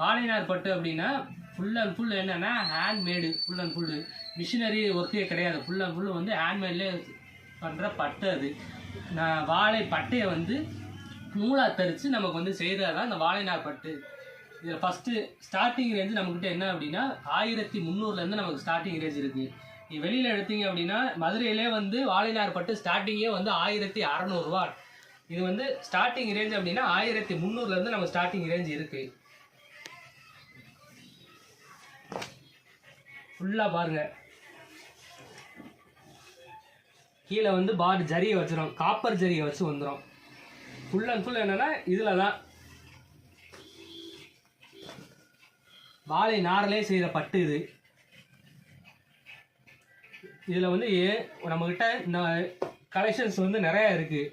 வாழை நார் பட்டு அப்படின்னா ஃபுல் அண்ட் ஃபுல் என்னென்னா handmade, full and full machinery ஒர்க்கே கிடையாது. ஃபுல் அண்ட் ஃபுல்லு வந்து ஹேண்ட்மேட்லேயே பண்ணுற பட்டு. அது நான் வாழை பட்டையை வந்து நூலாக தரித்து நமக்கு வந்து செய்கிறது தான் இந்த வாழை நார் பட்டு. இதில் ஃபஸ்ட்டு ஸ்டார்டிங் ரேஞ்சு நம்மக்கிட்ட என்ன அப்படின்னா 1300 நமக்கு ஸ்டார்டிங் ரேஞ்ச் இருக்குது. நீ வெளியில் எடுத்தீங்க அப்படின்னா மதுரையிலே வந்து வாழை நார் பட்டு ஸ்டார்டிங்கே வந்து 1600 ரூபா. இது வந்து ஸ்டார்டிங் ரேஞ்ச் அப்படின்னா 1300 நம்ம ஸ்டார்டிங் ரேஞ்ச் இருக்குது. ஃபுல்லாக பாருங்கள், கீழே வந்து பார் ஜரியை வச்சிடும், காப்பர் ஜரியை வச்சு வந்துடும். ஃபுல் அண்ட் ஃபுல் என்னென்னா இதில் தான் வாழை நாரிலே செய்கிற பட்டு இது. இதில் வந்து நம்மக்கிட்ட இந்த கலெக்ஷன்ஸ் வந்து நிறையா இருக்குது.